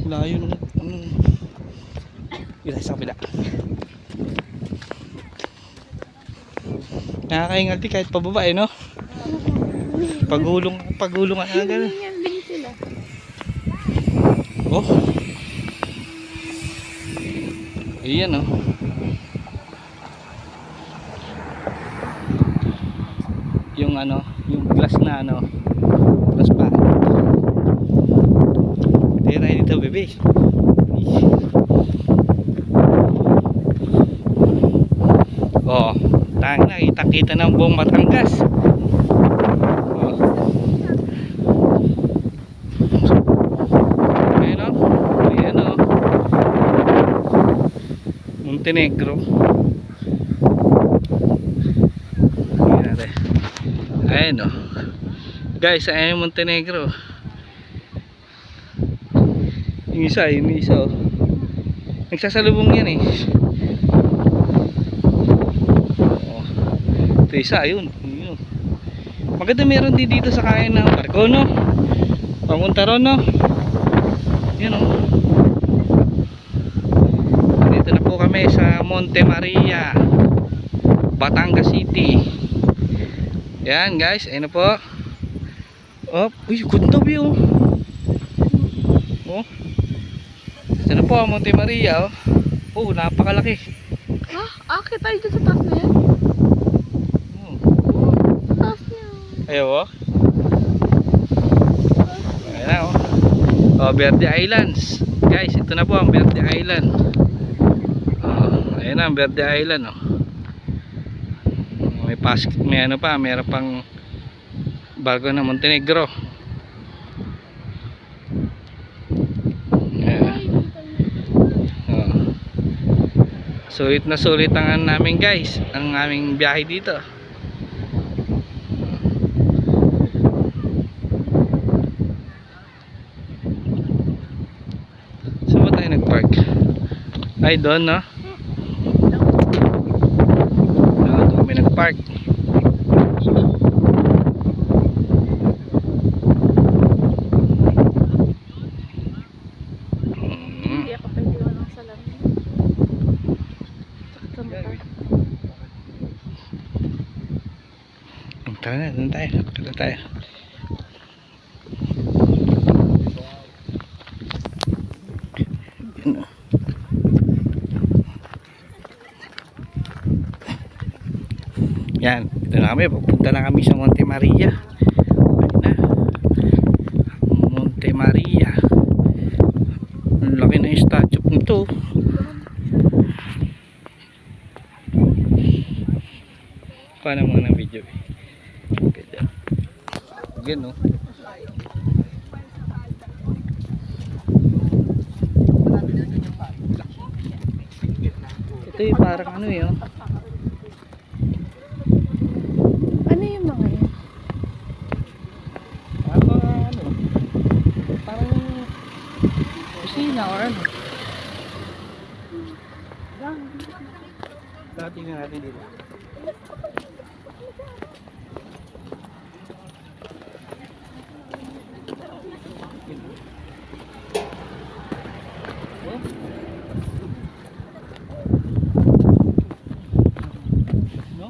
Layo nung isa sa kabila. Nakakaingal di kahit pababa eh, no? Pagulong nga gano'n. sila. Oh. Iyan, oh. Yung ano, yung glass na ano, glass pa. Tira dito, bebe. Oh, tang na, kita ng buong Batangas. Oh. Ayan, oh. Ayan, oh. Montenegro. Ayan, oh. Guys, ayan yung Montenegro. Yung isa, oh. Nagsasalubong yan eh. Oh. Ito isa, ayun. Maganda meron din dito sa kain ng barko, no? Pamunta ron, no? Yun, oh. Dito na po kami sa Monte Maria, Batangas City. Yan guys, ayun na po. Oh, uy, ganda view. Oh. Ito na po ang Monte Maria, oh. Oh, napakalaki. Akit tayo dyan sa taas na yan. Oh. Sa taas niya. Ayaw, oh. Ayan na, oh. Oh, Verde Islands. Guys, ito na po ang Verde Island. Oh, ayan na ang Verde Island, oh. May ano pa, mayroon pang barko na Montenegro. Yeah. Oh. Sulit na sulit ang namin guys, ang aming biyahe dito. Saan ba tayo nag-park? Ay, doon, no? Doon kami nag-park. Hindi ako pwede walang salamin. Tara na, doon tayo. Tara tayo. Yan, dito na kami. Pupunta na kami sa Monte Maria. Ayun na. Monte Maria. Ang laki na yung statue nito. Paano mo ng video eh. Again, no? Ito yung parang ano yun. Ano yung mga yan? Parang kusina or ano. Tingnan natin dito. No?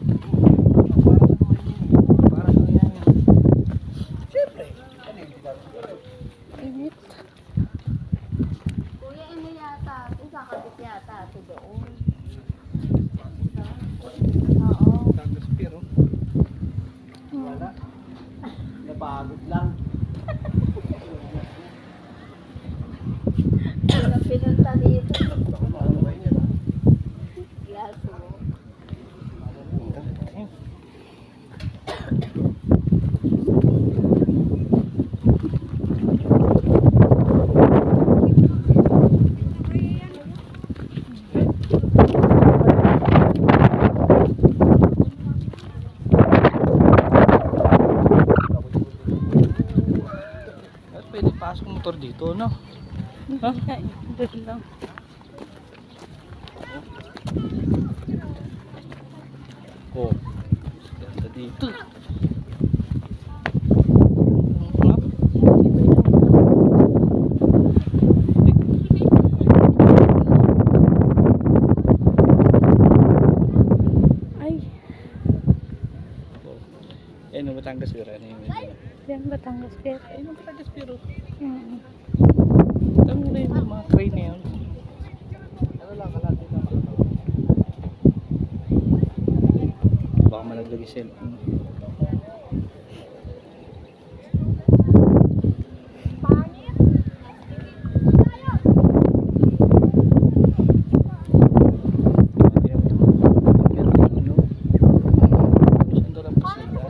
Parang yan. Siyempre. Init. Kuya, ano yata? Kakabit yata ito doon. Oo. Tapos pero wala. Napagod lang. Wala pinunta dito. Yaso. Pwede pasok motor dito, no? Ha? Doon lang. Oh. Ganda dito. Batangas pero ano yung Yan, Batangas Pier. ay yung Batangas pero Mm. alam mo na yung mga crane na yun. Ano lang kalati na baka malaglag yung cellphone.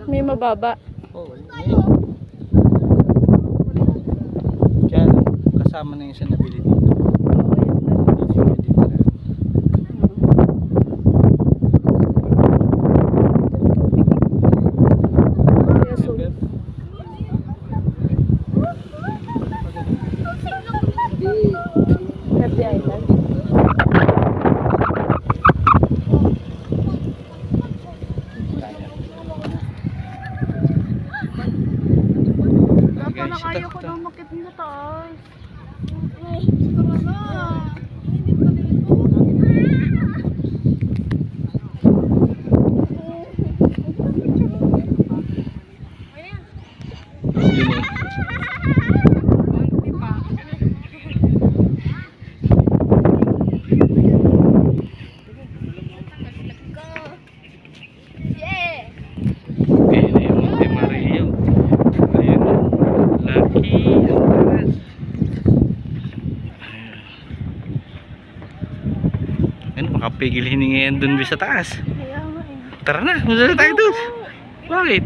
May mababa. Oo, kaya kasama na yung sa nabili dito. Oo, yan na. Dito na. Kaya sul. Happy Island. Guys, na kaya ito, ko ito. na umakit na taas. Yun eh. Yeah! Ayun na yung Monte Maria. Ayun o. Lucky. Ang taas. Ayun, makapigil hiningi yan dun sa taas. Kaya nga eh. Tara na, punta na tayo dun. Bakit?